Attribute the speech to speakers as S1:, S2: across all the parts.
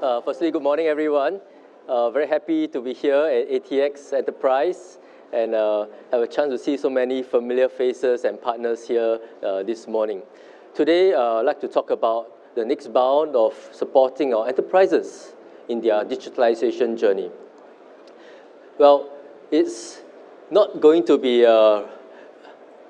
S1: Firstly, good morning, everyone. Very happy to be here at ATxEnterprise and have a chance to see so many familiar faces and partners here this morning. Today, I'd like to talk about the next bound of supporting our enterprises in their digitalization journey. Well, it's not going to be a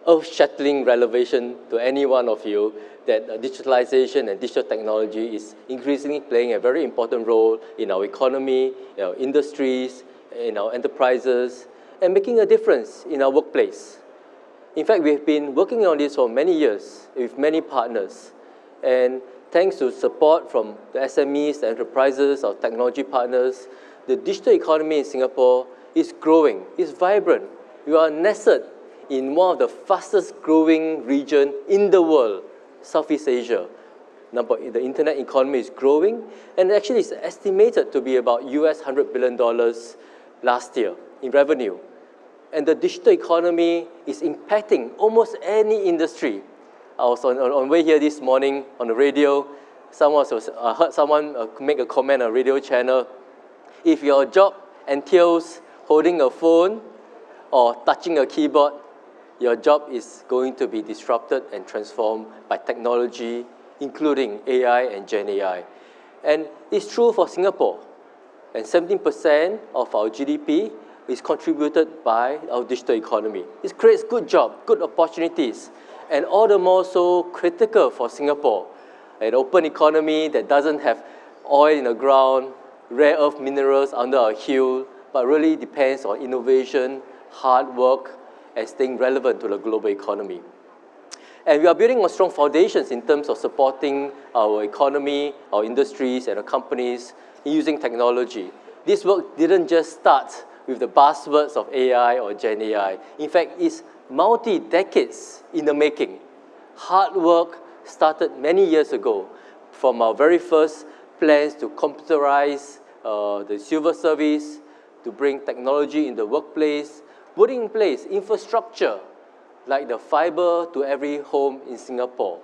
S1: earth-shattering revelation to any one of you that digitalization and digital technology is increasingly playing a very important role in our economy, in our industries, in our enterprises, and making a difference in our workplace. In fact, we've been working on this for many years with many partners. And thanks to support from the SMEs, the enterprises, our technology partners, the digital economy in Singapore is growing, is vibrant. We are nestled in one of the fastest growing regions in the world, Southeast Asia. The internet economy is growing, and actually it's estimated to be about $100 billion last year in revenue. And the digital economy is impacting almost any industry. I was on the way here this morning on the radio. I heard someone make a comment on a radio channel. If your job entails holding a phone or touching a keyboard, your job is going to be disrupted and transformed by technology, including AI and Gen AI. And it's true for Singapore. And 17% of our GDP is contributed by our digital economy. It creates good jobs, good opportunities, and all the more so critical for Singapore, an open economy that doesn't have oil in the ground, rare earth minerals under our heel, but really depends on innovation, hard work, and staying relevant to the global economy. And we are building on strong foundations in terms of supporting our economy, our industries, and our companies in using technology. This work didn't just start with the buzzwords of AI or Gen AI. In fact, it's multi-decades in the making. Hard work started many years ago, from our very first plans to computerize the civil service, to bring technology in the workplace, putting in place infrastructure like the fiber to every home in Singapore.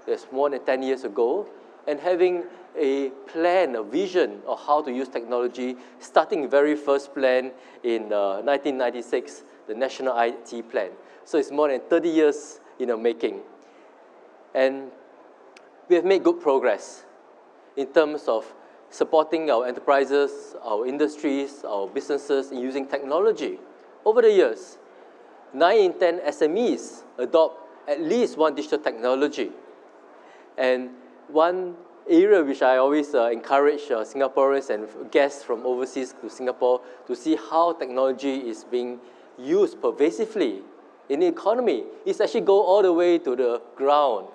S1: That's more than 10 years ago, and having a plan, a vision of how to use technology, starting the very first plan in 1996, the National IT Plan. So it's more than 30 years in the making. And we have made good progress in terms of supporting our enterprises, our industries, our businesses in using technology. Over the years, 9 in 10 SMEs adopt at least one digital technology. And one area which I always encourage Singaporeans and guests from overseas to Singapore to see how technology is being used pervasively in the economy is actually go all the way to the ground.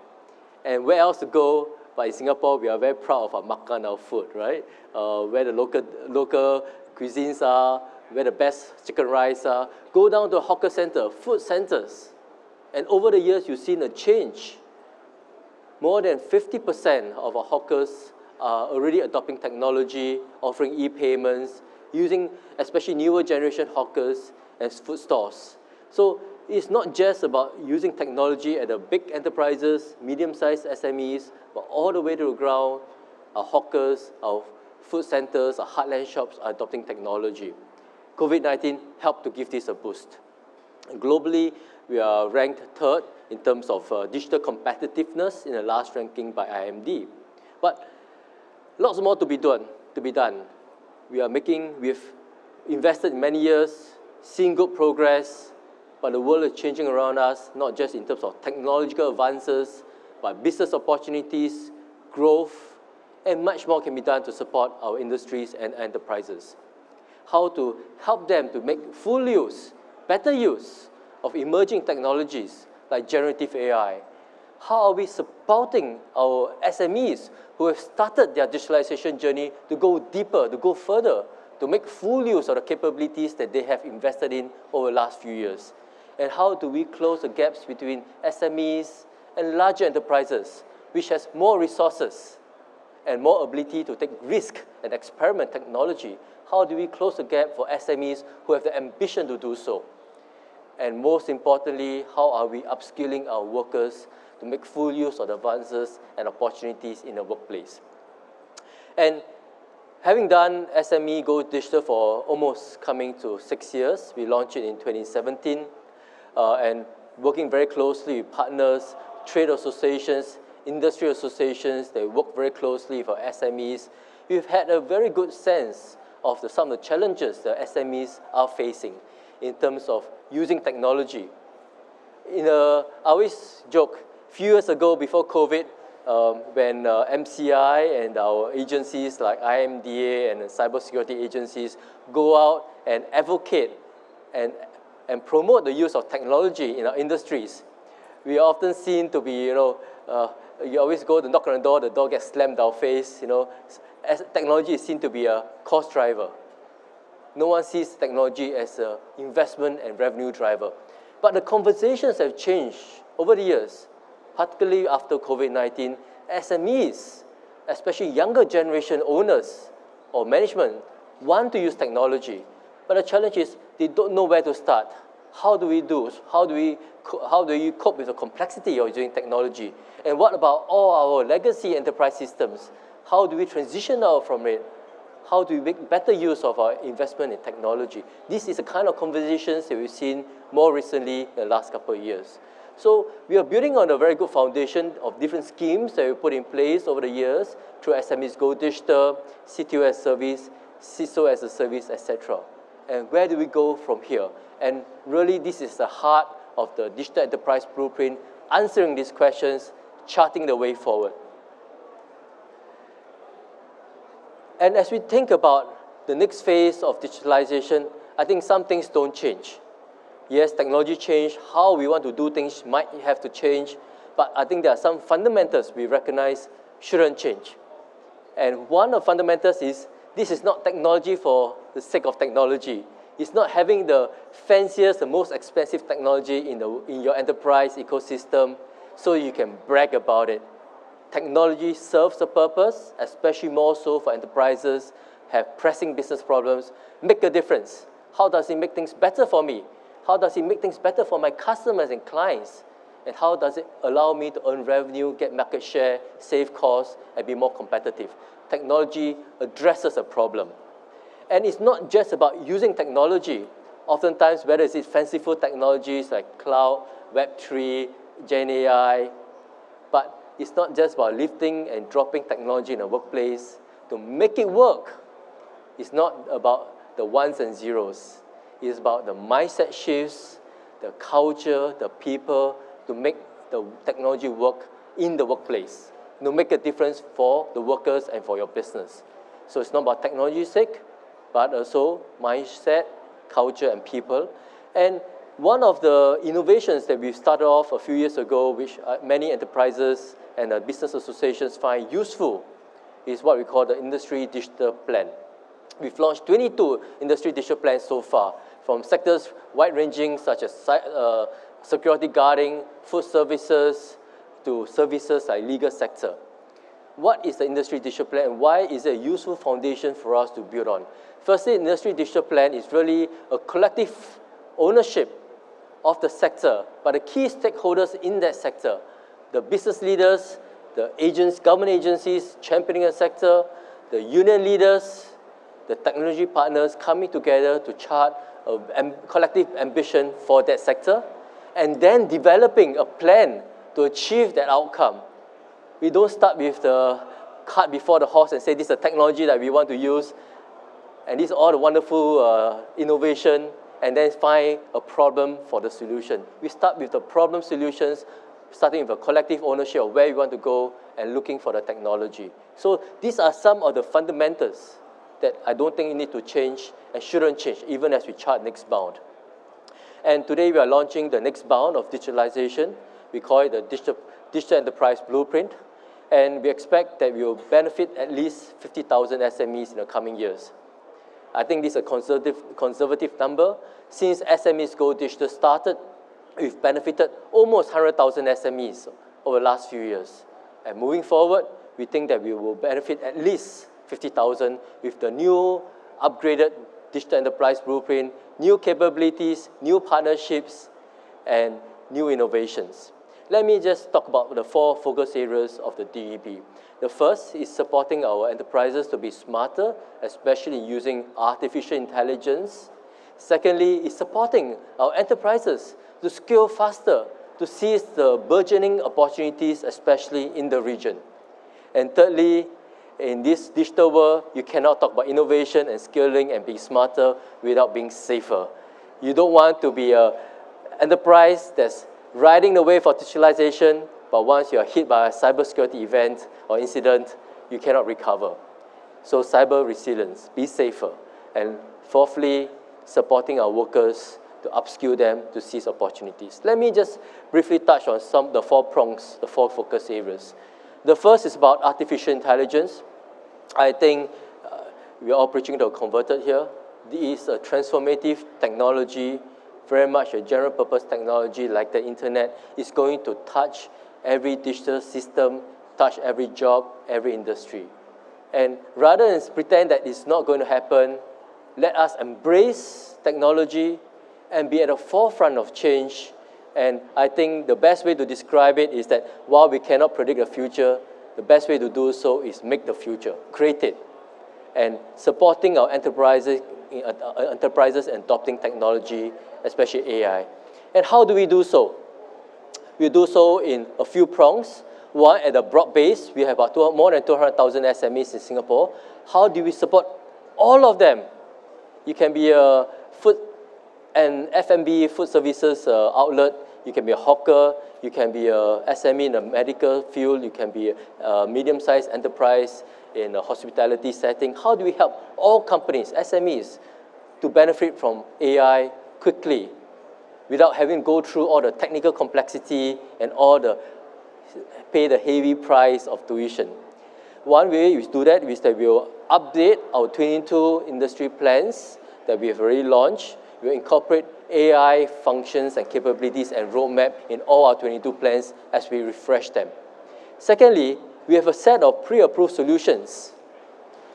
S1: And where else to go? But in Singapore, we are very proud of our makan, our food, right? Where the local cuisines are, where the best chicken rice are. Go down to a hawker center, food centers. And over the years, you've seen a change. More than 50% of our hawkers are already adopting technology, offering e-payments, using especially newer generation hawkers as food stores. So it's not just about using technology at the big enterprises, medium-sized SMEs, but all the way to the ground, our hawkers, our food centers, our heartland shops are adopting technology. COVID-19 helped to give this a boost. Globally, we are ranked third in terms of digital competitiveness in the last ranking by IMD. But lots more to be done. We've invested in many years, seen good progress, but the world is changing around us, not just in terms of technological advances, but business opportunities, growth, and much more can be done to support our industries and enterprises. How to help them to make full use, better use of emerging technologies like generative AI. How are we supporting our SMEs who have started their digitalization journey to go deeper, to go further, to make full use of the capabilities that they have invested in over the last few years? And how do we close the gaps between SMEs and larger enterprises, which has more resources and more ability to take risk and experiment technology? How do we close the gap for SMEs who have the ambition to do so? And most importantly, how are we upskilling our workers to make full use of the advances and opportunities in the workplace? And Having done SME Go Digital for almost coming to 6 years, we launched it in 2017, and working very closely with partners, trade associations, industry associations. They work very closely for SMEs. We've had a very good sense of some of the challenges that SMEs are facing in terms of using technology. I always joke, a few years ago before COVID, when MCI and our agencies like IMDA and cybersecurity agencies go out and advocate and promote the use of technology in our industries, we are often seen to be, you always go to knock on the door gets slammed in our face, as technology is seen to be a cost driver. No one sees technology as an investment and revenue driver. But the conversations have changed over the years, particularly after COVID-19. SMEs, especially younger generation owners or management, want to use technology. But the challenge is they don't know where to start. How do we do? How do you cope with the complexity of using technology? And what about all our legacy enterprise systems? How do we transition out from it? How do we make better use of our investment in technology? This is the kind of conversations that we've seen more recently in the last couple of years. So we are building on a very good foundation of different schemes that we put in place over the years through SMEs Go Digital, CTO as a Service, CISO as a Service, etc. And where do we go from here? And really, this is the heart of the Digital Enterprise Blueprint, answering these questions, charting the way forward. And as we think about the next phase of digitalization, I think some things don't change. Yes, technology change, how we want to do things might have to change, but I think there are some fundamentals we recognize shouldn't change. And one of the fundamentals is this is not technology for the sake of technology. It's not having the fanciest, the most expensive technology in your enterprise ecosystem so you can brag about it. Technology serves a purpose, especially more so for enterprises, have pressing business problems, make a difference. How does it make things better for me? How does it make things better for my customers and clients? And how does it allow me to earn revenue, get market share, save costs, and be more competitive? Technology addresses a problem. And it's not just about using technology. Oftentimes, whether it's fanciful technologies like cloud, Web3, Gen AI, but it's not just about lifting and dropping technology in a workplace to make it work. It's not about the ones and zeros. It's about the mindset shifts, the culture, the people, to make the technology work in the workplace, to make a difference for the workers and for your business. So it's not about technology's sake, but also mindset, culture, and people. And one of the innovations that we started off a few years ago, which many enterprises and business associations find useful, is what we call the Industry Digital Plan. We've launched 22 Industry Digital Plans so far, from sectors wide-ranging such as security guarding, food services, to services like legal sector. What is the Industry Digital Plan and why is it a useful foundation for us to build on? Firstly, Industry Digital Plan is really a collective ownership of the sector by the key stakeholders in that sector, the business leaders, the agents, government agencies championing the sector, the union leaders, the technology partners coming together to chart a collective ambition for that sector, and then developing a plan to achieve that outcome. We don't start with the cart before the horse and say this is the technology that we want to use, and these are all the wonderful innovation, and then find a problem for the solution. We start with the problem solutions, starting with a collective ownership of where we want to go and looking for the technology. So these are some of the fundamentals that I don't think you need to change and shouldn't change, even as we chart next bound. And today we are launching the next bound of digitalization. We call it the Digital Enterprise Blueprint. And we expect that we will benefit at least 50,000 SMEs in the coming years. I think this is a conservative number. Since SMEs Go Digital started, we've benefited almost 100,000 SMEs over the last few years. And moving forward, we think that we will benefit at least 50,000 with the new upgraded Digital Enterprise Blueprint, new capabilities, new partnerships, and new innovations. Let me just talk about the 4 focus areas of the DEB. The first is supporting our enterprises to be smarter, especially using artificial intelligence. Secondly, is supporting our enterprises to scale faster, to seize the burgeoning opportunities, especially in the region. And thirdly, in this digital world, you cannot talk about innovation and scaling and being smarter without being safer. You don't want to be an enterprise that's riding the wave of digitalization, but once you are hit by a cybersecurity event or incident, you cannot recover. So cyber resilience, be safer. And fourthly, supporting our workers to upskill them to seize opportunities. Let me just briefly touch on some of the 4 prongs, the 4 focus areas. The first is about artificial intelligence. I think we are all preaching to a converted here. This is a transformative technology, very much a general purpose technology like the internet. Is going to touch every digital system, touch every job, every industry. And rather than pretend that it's not going to happen, let us embrace technology and be at the forefront of change. And I think the best way to describe it is that while we cannot predict the future, the best way to do so is make the future, create it. And supporting our enterprises adopting technology, especially AI. And how do we do so? We do so in a few prongs. One, at a broad base, we have about more than 200,000 SMEs in Singapore. How do we support all of them? You can be a food and F&B food services outlet. You can be a hawker. You can be a SME in the medical field. You can be a medium-sized enterprise in a hospitality setting. How do we help all companies, SMEs, to benefit from AI quickly without having to go through all the technical complexity and pay the heavy price of tuition? One way we do that is that we will update our 22 industry plans that we have already launched. We will incorporate AI functions and capabilities and roadmap in all our 22 plans as we refresh them. Secondly, we have a set of pre-approved solutions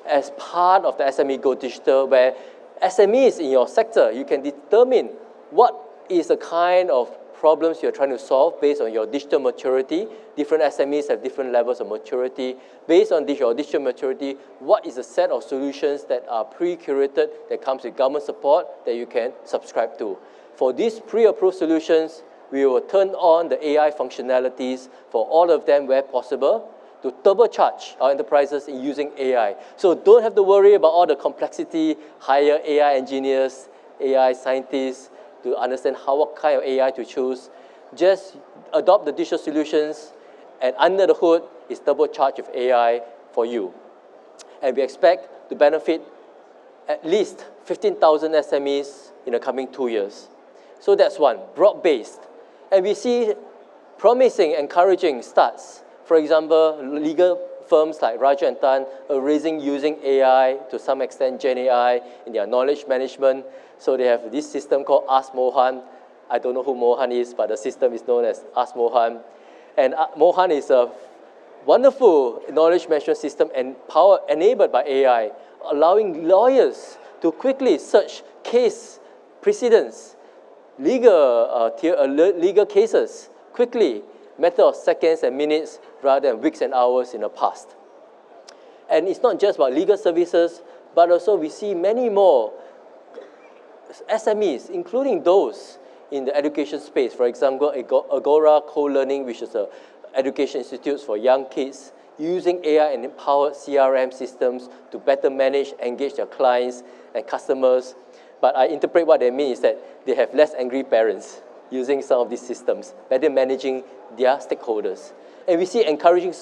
S1: as part of the SME Go Digital, where SMEs in your sector, you can determine what is the kind of problems you're trying to solve based on your digital maturity. Different SMEs have different levels of maturity. Based on your digital maturity, what is a set of solutions that are pre-curated, that comes with government support, that you can subscribe to? For these pre-approved solutions, we will turn on the AI functionalities for all of them where possible to turbocharge our enterprises in using AI. So don't have to worry about all the complexity, hire AI engineers, AI scientists, to understand what kind of AI to choose. Just adopt the digital solutions, and under the hood is turbocharged with AI for you. And we expect to benefit at least 15,000 SMEs in the coming 2 years. So that's one, broad-based. And we see promising, encouraging starts. For example, legal firms like Raja and Tan are using AI, to some extent Gen AI, in their knowledge management. So they have this system called Ask Mohan. I don't know who Mohan is, but the system is known as Ask Mohan. And Mohan is a wonderful knowledge management system enabled by AI, allowing lawyers to quickly search case precedents, legal cases quickly, matter of seconds and minutes rather than weeks and hours in the past. And it's not just about legal services, but also we see many more SMEs, including those in the education space. For example, Agora Co-Learning, which is an education institute for young kids, using AI and empowered CRM systems to better manage, engage their clients and customers. But I interpret what they mean is that they have less angry parents using some of these systems, better managing their stakeholders. And we see encouraging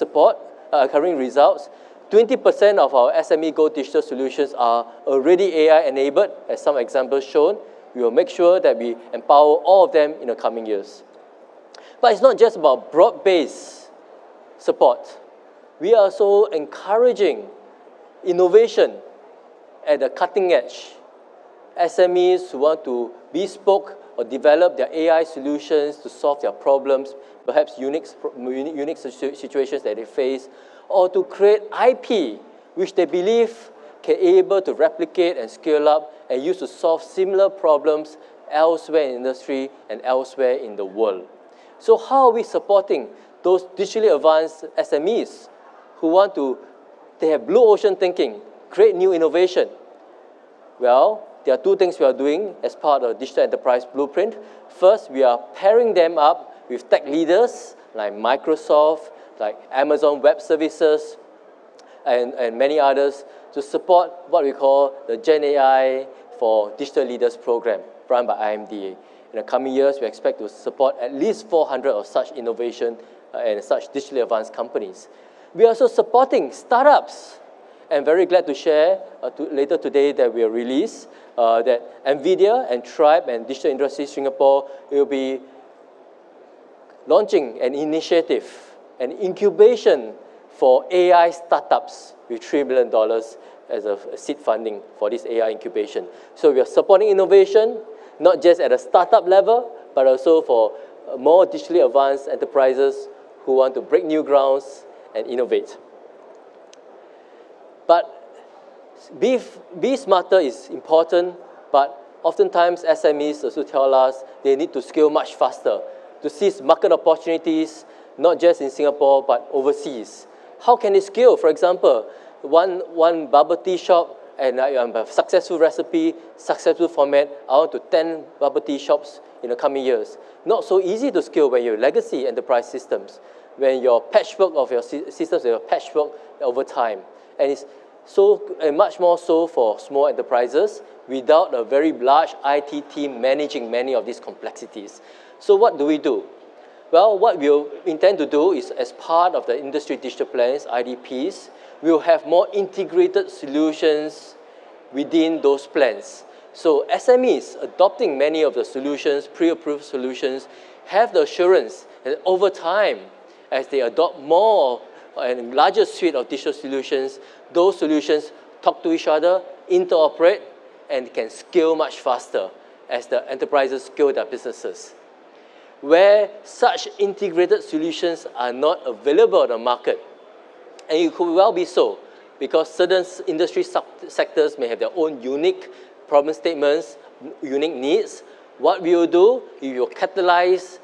S1: results. 20% of our SME Go Digital solutions are already AI-enabled, as some examples shown. We will make sure that we empower all of them in the coming years. But it's not just about broad-based support. We are also encouraging innovation at the cutting edge. SMEs who want to bespoke or develop their AI solutions to solve their problems, perhaps unique situations that they face, or to create IP, which they believe can be able to replicate and scale up and use to solve similar problems elsewhere in industry and elsewhere in the world. So how are we supporting those digitally advanced SMEs who they have blue ocean thinking, create new innovation? Well, there are two things we are doing as part of the Digital Enterprise Blueprint. First, we are pairing them up with tech leaders like Microsoft, like Amazon Web Services, and many others to support what we call the Gen AI for Digital Leaders program run by IMDA. In the coming years, we expect to support at least 400 of such innovation and such digitally advanced companies. We are also supporting startups. I'm very glad to share later today that we will release that NVIDIA and Tribe and Digital Industry Singapore will be launching an initiative, an incubation for AI startups with $3 billion as a seed funding for this AI incubation. So we are supporting innovation, not just at a startup level, but also for more digitally advanced enterprises who want to break new grounds and innovate. But be smarter is important, but oftentimes SMEs also tell us they need to scale much faster to seize market opportunities, not just in Singapore, but overseas. How can they scale? For example, one bubble tea shop, and I have a successful recipe, successful format, I want to 10 bubble tea shops in the coming years. Not so easy to scale when you have legacy enterprise systems, when your patchwork of your systems are patchwork over time. And it's much more so for small enterprises without a very large IT team managing many of these complexities. So what do we do? Well, what we'll intend to do is, as part of the industry digital plans, IDPs, we'll have more integrated solutions within those plans. So SMEs adopting many of the solutions, pre-approved solutions, have the assurance that over time, as they adopt more and larger suite of digital solutions, those solutions talk to each other, interoperate, and can scale much faster as the enterprises scale their businesses. Where such integrated solutions are not available on the market, and it could well be so, because certain industry sectors may have their own unique problem statements, unique needs, what we will do, we will catalyze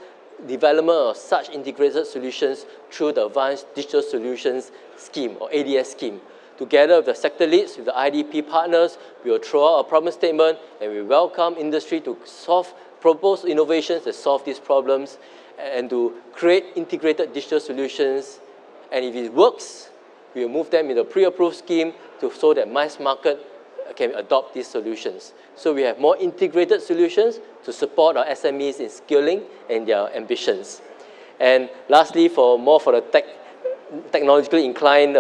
S1: development of such integrated solutions through the Advanced Digital Solutions Scheme, or ADS scheme. Together with the sector leads, with the IDP partners, we will throw out a problem statement and we welcome industry to propose innovations that solve these problems and to create integrated digital solutions. And if it works, we will move them in the pre-approved scheme so that mass market can adopt these solutions. So we have more integrated solutions to support our SMEs in scaling and their ambitions. And lastly, for the technologically inclined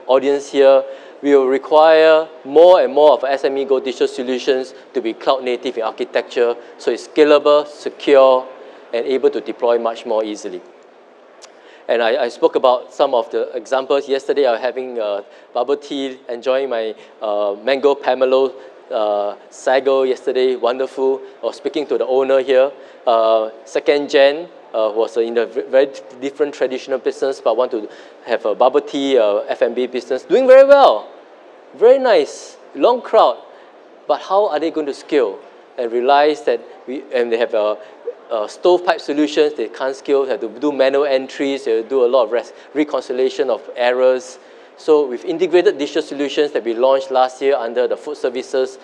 S1: audience here, we will require more and more of SME Go digital solutions to be cloud native in architecture, so it's scalable, secure, and able to deploy much more easily. And I spoke about some of the examples. Yesterday, I was having bubble tea, enjoying my mango pomelo sago yesterday, wonderful. I was speaking to the owner here. Second gen was in a very different traditional business, but want to have a bubble tea F&B business, doing very well. Very nice, long crowd. But how are they going to scale? And realize that they have stovepipe solutions, they can't scale, they have to do manual entries, they do a lot of reconciliation of errors. So with integrated digital solutions that we launched last year under the food services,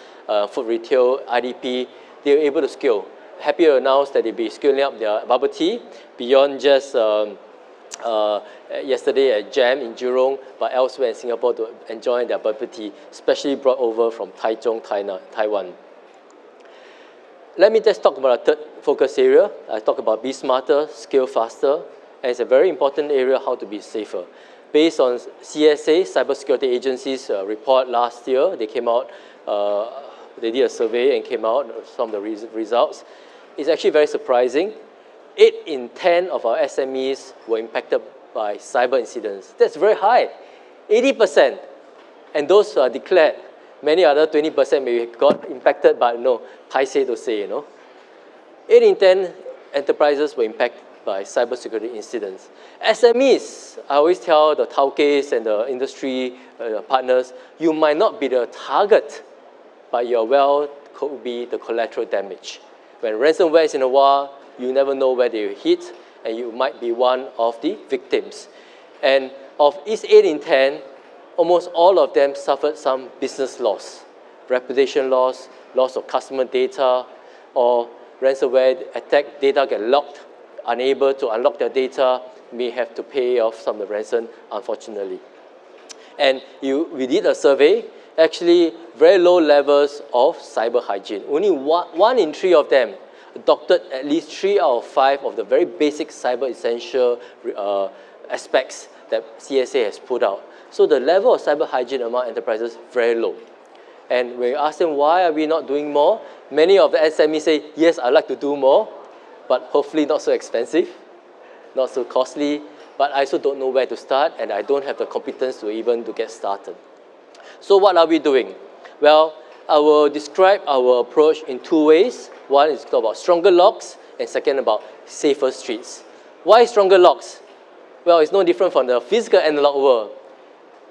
S1: food retail, IDP, they were able to scale. Happy to announce that they'll be scaling up their bubble tea beyond just yesterday at Jam in Jurong, but elsewhere in Singapore to enjoy their bubble tea, especially brought over from Taichung, Taiwan. Let me just talk about a third focus area. I talk about be smarter, scale faster, and it's a very important area how to be safer. Based on CSA, Cybersecurity Agency's report last year, they came out, they did a survey and came out some of the results. It's actually very surprising. 8 in 10 of our SMEs were impacted by cyber incidents. That's very high, 80%. And those are declared. Many other 20% maybe got impacted, but no, paiseh to say, 8 in 10 enterprises were impacted by cybersecurity incidents. SMEs, I always tell the tauques and the industry partners, you might not be the target, but could be the collateral damage. When ransomware is in the wild, you never know where they will hit. and you might be one of the victims. And of each 8 in 10, almost all of them suffered some business loss, reputation loss, loss of customer data, or ransomware attack, data get locked, unable to unlock their data, may have to pay off some of the ransom, unfortunately. And we did a survey, actually very low levels of cyber hygiene. Only one in 3 of them adopted at least 3 out of 5 of the very basic cyber essential aspects that CSA has put out. So the level of cyber hygiene among enterprises is very low. And when you ask them why are we not doing more, many of the SMEs say, yes, I'd like to do more, but hopefully not so expensive, not so costly, but I also don't know where to start, and I don't have the competence to get started. So what are we doing? Well, I will describe our approach in 2 ways. One is about stronger locks, and second about safer streets. Why stronger locks? Well, it's no different from the physical analog world.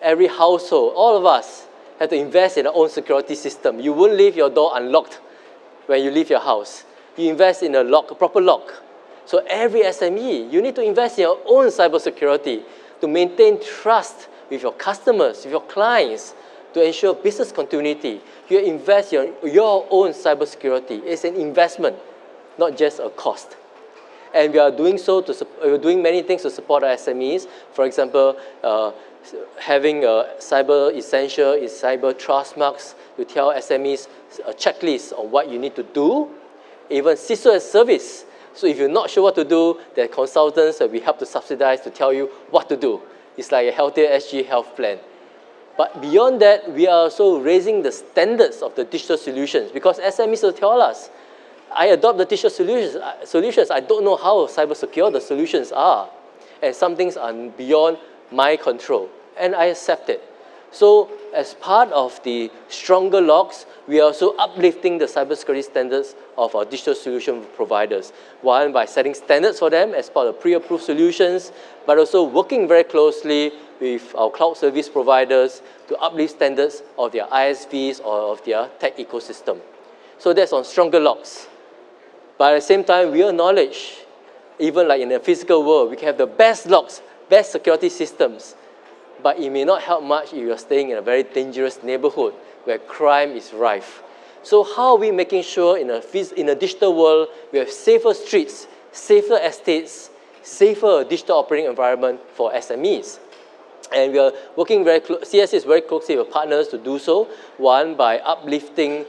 S1: Every household, all of us, have to invest in our own security system. You won't leave your door unlocked when you leave your house. You invest in a proper lock. So every SME, you need to invest in your own cybersecurity to maintain trust with your customers, with your clients, to ensure business continuity. You invest in your own cybersecurity. It's an investment, not just a cost. And we are doing we're doing many things to support our SMEs. For example, having a cyber essential is cyber trust marks to tell SMEs a checklist on what you need to do. Even CISO as service. So if you're not sure what to do, there are consultants that we help to subsidize to tell you what to do. It's like a healthier SG health plan. But beyond that, we are also raising the standards of the digital solutions, because SMEs will tell us, I adopt the digital solutions. I don't know how cyber secure the solutions are. And some things are beyond my control. And I accept it. So as part of the stronger locks, we are also uplifting the cybersecurity standards of our digital solution providers. One, by setting standards for them as part of pre-approved solutions, but also working very closely with our cloud service providers to uplift standards of their ISVs or of their tech ecosystem. So that's on stronger locks. But at the same time, we acknowledge, even like in the physical world, we can have the best locks, best security systems, but it may not help much if you're staying in a very dangerous neighborhood where crime is rife. So how are we making sure in a digital world we have safer streets, safer estates, safer digital operating environment for SMEs? And we are working CSA is very closely with partners to do so. One, by uplifting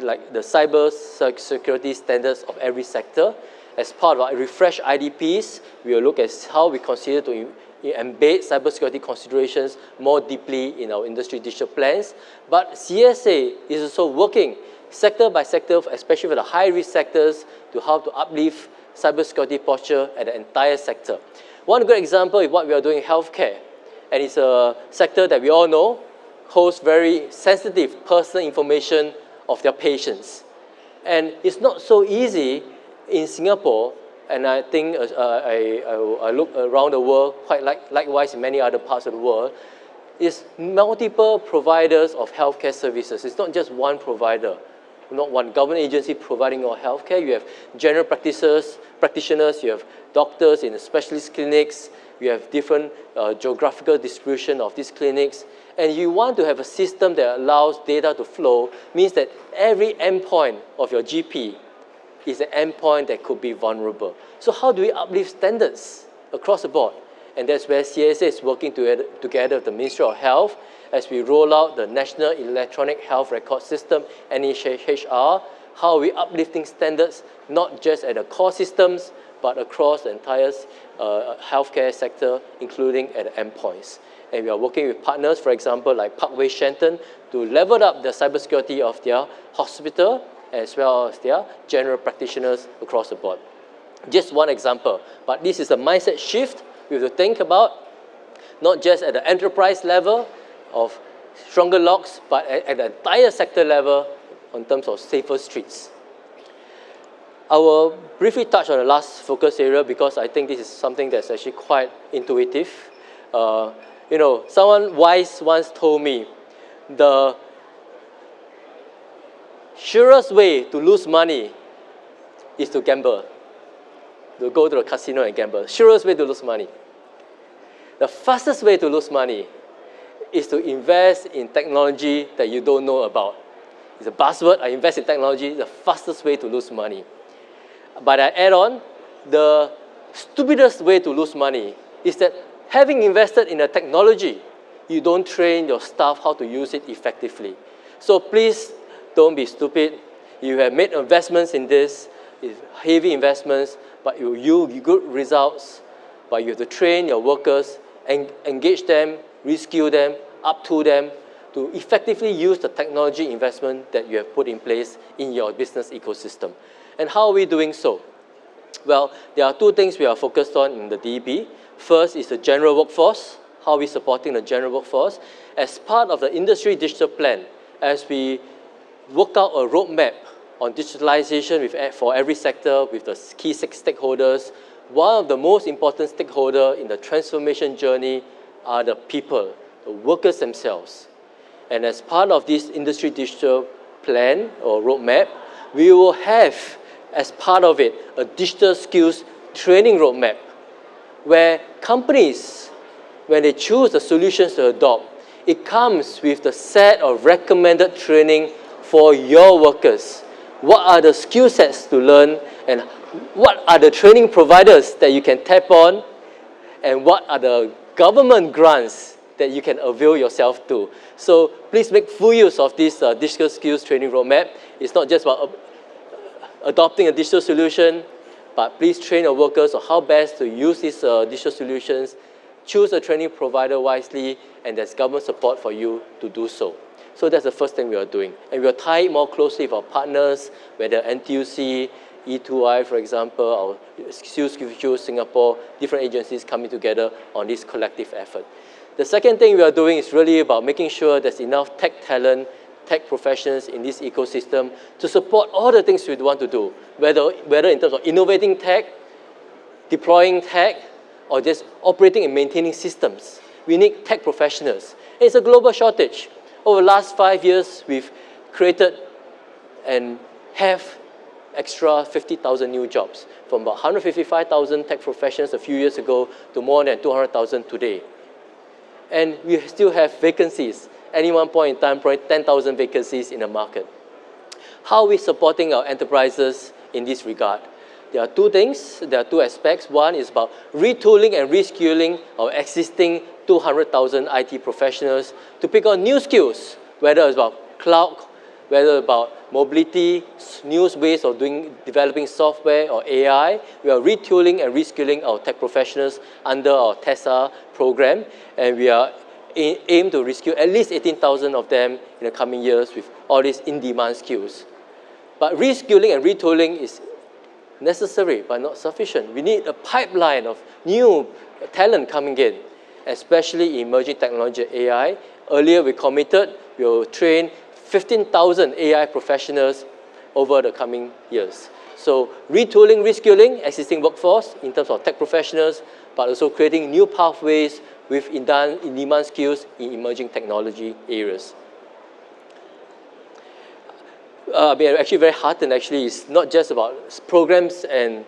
S1: like the cyber security standards of every sector. As part of our refresh IDPs, we will look at how we consider to embed cybersecurity considerations more deeply in our industry digital plans. But CSA is also working sector by sector, especially for the high-risk sectors, to how to uplift cybersecurity posture at the entire sector. One good example is what we are doing in healthcare. And it's a sector that we all know holds very sensitive personal information of their patients. And it's not so easy in Singapore, and I think I look around the world, quite likewise in many other parts of the world, is multiple providers of healthcare services. It's not just one provider, not one government agency providing your healthcare. You have general practitioners, you have doctors in the specialist clinics, you have different geographical distribution of these clinics, and you want to have a system that allows data to flow, means that every endpoint of your GP is an endpoint that could be vulnerable. So how do we uplift standards across the board? And that's where CSA is working together with the Ministry of Health as we roll out the National Electronic Health Record System, NEHR. How are we uplifting standards, not just at the core systems, but across the entire healthcare sector, including at the endpoints. And we are working with partners, for example, like Parkway Shenton, to level up the cybersecurity of their hospital, as well as their general practitioners across the board. Just one example, but this is a mindset shift we have to think about, not just at the enterprise level of stronger locks, but at the entire sector level in terms of safer streets. I will briefly touch on the last focus area because I think this is something that's actually quite intuitive. Someone wise once told me, the surest way to lose money is to gamble. to go to the casino and gamble. Surest way to lose money. The fastest way to lose money is to invest in technology that you don't know about. It's a buzzword, I invest in technology, the fastest way to lose money. But I add on, the stupidest way to lose money is that having invested in a technology, you don't train your staff how to use it effectively. So please don't be stupid. You have made investments in this, heavy investments, but you yield good results, but you have to train your workers, engage them, reskill them, uptool them to effectively use the technology investment that you have put in place in your business ecosystem. And how are we doing so? Well, there are two things we are focused on in the DEP. First is the general workforce. How are we supporting the general workforce? As part of the industry digital plan, as we work out a roadmap on digitalization for every sector with the key 6 stakeholders, one of the most important stakeholders in the transformation journey are the people, the workers themselves. And as part of this industry digital plan or roadmap, we will have, as part of it, a digital skills training roadmap where companies, when they choose the solutions to adopt, it comes with the set of recommended training for your workers. What are the skill sets to learn, and what are the training providers that you can tap on, and what are the government grants that you can avail yourself to. So please make full use of this digital skills training roadmap. It's not just about adopting a digital solution, but please train your workers on how best to use these digital solutions. Choose a training provider wisely, and there's government support for you to do so. So that's the first thing we are doing. And we are tied more closely with our partners, whether NTUC, E2I, for example, or SkillsFuture Singapore, different agencies coming together on this collective effort. The second thing we are doing is really about making sure there's enough tech talent, tech professionals in this ecosystem to support all the things we want to do, whether in terms of innovating tech, deploying tech, or just operating and maintaining systems. We need tech professionals. It's a global shortage. Over the last 5 years, we've created and have extra 50,000 new jobs, from about 155,000 tech professionals a few years ago to more than 200,000 today. And we still have vacancies. At any one point in time, probably 10,000 vacancies in the market. How are we supporting our enterprises in this regard? There are two things, there are two aspects. One is about retooling and reskilling our existing 200,000 IT professionals to pick on new skills, whether it's about cloud, whether about mobility, new ways of developing software or AI. We are retooling and reskilling our tech professionals under our TESA program, and we are aim to reskill at least 18,000 of them in the coming years with all these in-demand skills. But reskilling and retooling is necessary but not sufficient. We need a pipeline of new talent coming in, especially emerging technology AI. Earlier we committed, we will train 15,000 AI professionals over the coming years. So retooling, reskilling existing workforce in terms of tech professionals, but also creating new pathways with in-demand skills in emerging technology areas. I'm actually very heartened. Actually, it's not just about programs, and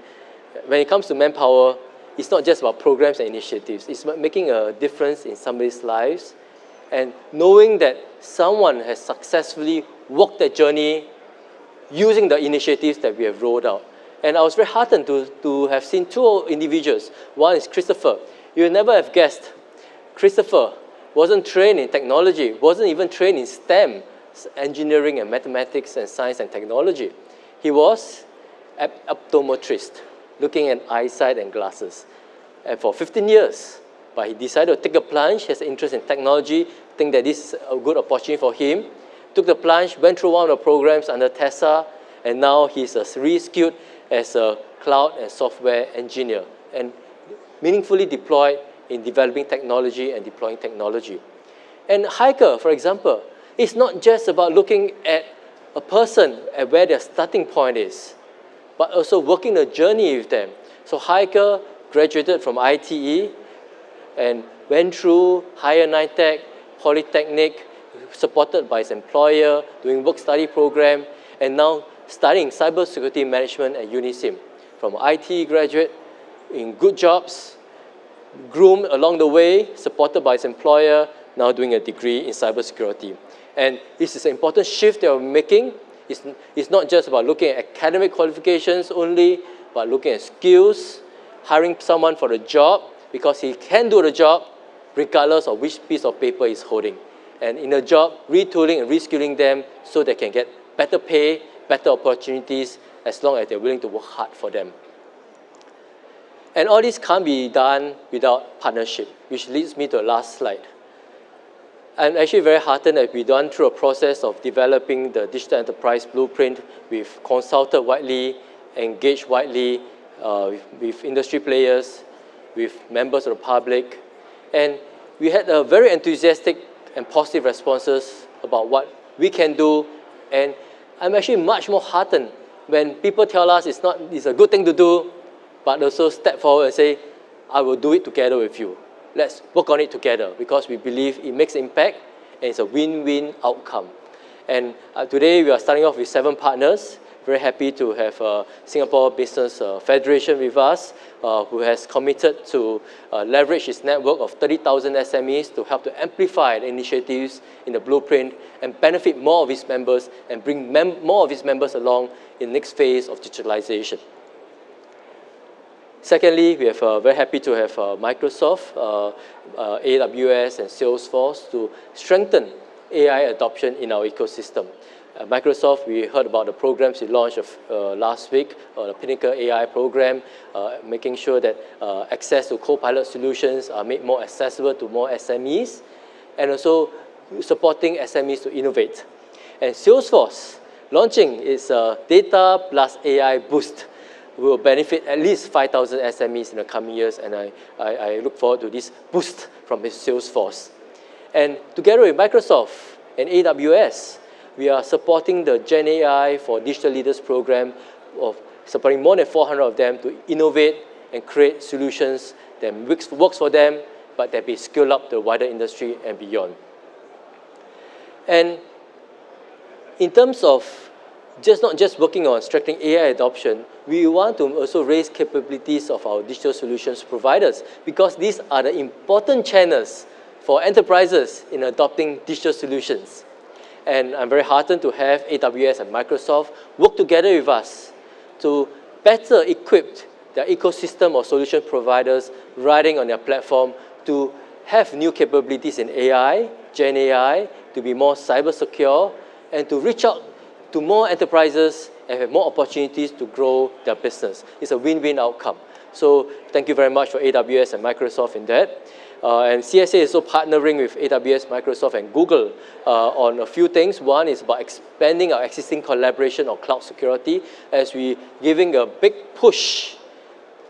S1: when it comes to manpower, it's not just about programs and initiatives. It's about making a difference in somebody's lives, and knowing that someone has successfully walked that journey using the initiatives that we have rolled out. And I was very heartened to have seen two individuals. One is Christopher. You would never have guessed Christopher wasn't trained in technology, wasn't even trained in STEM, engineering and mathematics and science and technology. He was an optometrist, looking at eyesight and glasses. And for 15 years, but he decided to take a plunge, has interest in technology, think that this is a good opportunity for him. Took the plunge, went through one of the programs under TESA, and now he's reskilled as a cloud and software engineer and meaningfully deployed in developing technology and deploying technology. And Hiker, for example, it's not just about looking at a person at where their starting point is, but also working the journey with them. So Hiker graduated from ITE and went through higher NITEC, Polytechnic, supported by his employer, doing work-study program, and now studying cybersecurity management at UNISIM. From IT graduate in good jobs, groomed along the way, supported by his employer, now doing a degree in cybersecurity. And this is an important shift that we're making. It's not just about looking at academic qualifications only, but looking at skills, hiring someone for the job, because he can do the job regardless of which piece of paper he's holding. And in a job, retooling and reskilling them so they can get better pay, better opportunities, as long as they're willing to work hard for them. And all this can't be done without partnership, which leads me to the last slide. I'm actually very heartened that we've gone through a process of developing the digital enterprise blueprint. We've consulted widely, engaged widely with industry players, with members of the public, and we had a very enthusiastic and positive responses about what we can do. And I'm actually much more heartened when people tell us it's a good thing to do, but also step forward and say, I will do it together with you. Let's work on it together, because we believe it makes impact and it's a win-win outcome. And today we are starting off with 7 partners. Very happy to have Singapore Business Federation with us, who has committed to leverage its network of 30,000 SMEs to help to amplify the initiatives in the blueprint and benefit more of its members and bring more of its members along in the next phase of digitalization. Secondly, we are very happy to have Microsoft, AWS, and Salesforce to strengthen AI adoption in our ecosystem. Microsoft, we heard about the programs we launched last week, the Pinnacle AI program, making sure that access to Copilot solutions are made more accessible to more SMEs, and also supporting SMEs to innovate. And Salesforce, launching its Data plus AI Boost, will benefit at least 5,000 SMEs in the coming years, and I look forward to this boost from Salesforce. And together with Microsoft and AWS, we are supporting the Gen AI for Digital Leaders program, of supporting more than 400 of them to innovate and create solutions that works for them, but that be scaled up to the wider industry and beyond. And in terms of not just working on strengthening AI adoption, we want to also raise capabilities of our digital solutions providers, because these are the important channels for enterprises in adopting digital solutions. And I'm very heartened to have AWS and Microsoft work together with us to better equip their ecosystem of solution providers riding on their platform to have new capabilities in AI, Gen AI, to be more cyber secure, and to reach out to more enterprises and have more opportunities to grow their business. It's a win-win outcome. So thank you very much for AWS and Microsoft in that. And CSA is also partnering with AWS, Microsoft, and Google on a few things. One is about expanding our existing collaboration on cloud security, as we giving a big push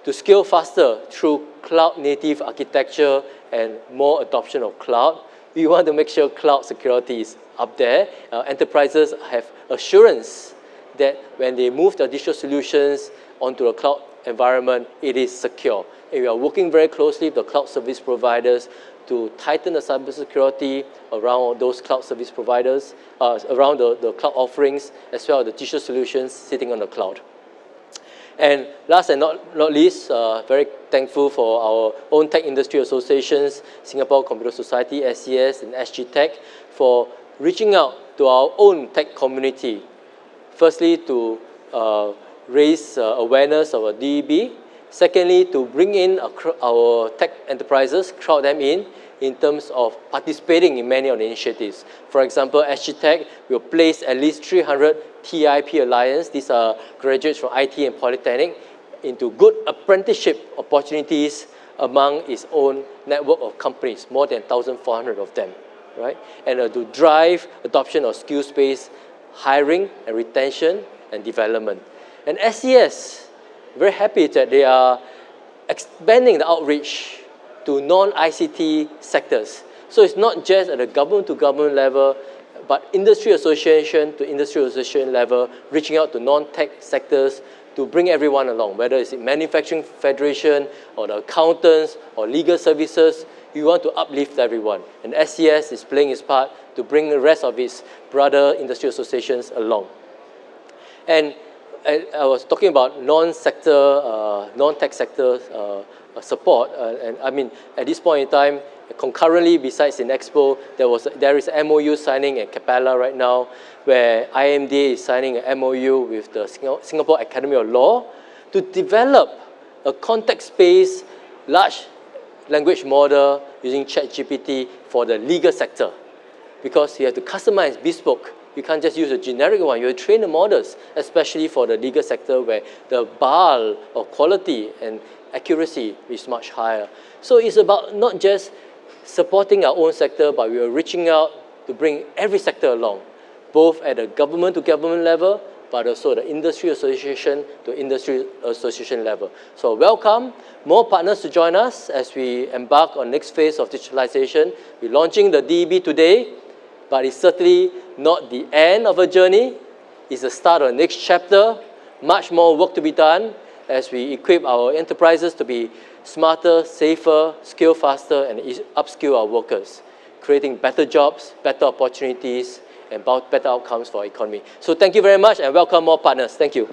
S1: to scale faster through cloud-native architecture and more adoption of cloud. We want to make sure cloud security is up there. Enterprises have assurance that when they move their digital solutions onto a cloud environment, it is secure. And we are working very closely with the cloud service providers to tighten the cybersecurity around those cloud service providers, around the cloud offerings, as well as the digital solutions sitting on the cloud. And last and not least, very thankful for our own tech industry associations, Singapore Computer Society, SCS, and SG Tech, for reaching out to our own tech community. Firstly, to raise awareness of our DEB. Secondly, to bring in our tech enterprises, crowd them in terms of participating in many of the initiatives. For example, SG Tech will place at least 300 TIP Alliance, these are graduates from IT and Polytechnic, into good apprenticeship opportunities among its own network of companies, more than 1,400 of them, right? And to drive adoption of skills-based hiring and retention and development. And SCS, very happy that they are expanding the outreach to non-ICT sectors. So it's not just at the government-to-government level, but industry association to industry association level, reaching out to non-tech sectors to bring everyone along, whether it's in manufacturing federation or the accountants or legal services. We want to uplift everyone. And SCS is playing its part to bring the rest of its brother industry associations along. And I was talking about non-sector, non-tech sector support, and I mean, at this point in time, concurrently, besides in Expo, there is an MOU signing at Capella right now, where IMDA is signing an MOU with the Singapore Academy of Law to develop a context-based large language model using ChatGPT for the legal sector, because you have to customize bespoke. You can't just use a generic one. You have to train the models, especially for the legal sector where the bar of quality and accuracy is much higher. So it's about not just supporting our own sector, but we are reaching out to bring every sector along, both at the government to government level, but also the industry association to industry association level. So welcome more partners to join us as we embark on next phase of digitalization. We're launching the DEB today, but it's certainly not the end of a journey. It's the start of the next chapter. Much more work to be done as we equip our enterprises to be smarter, safer, scale faster, and upskill our workers, creating better jobs, better opportunities, and better outcomes for our economy. So thank you very much, and welcome more partners. Thank you.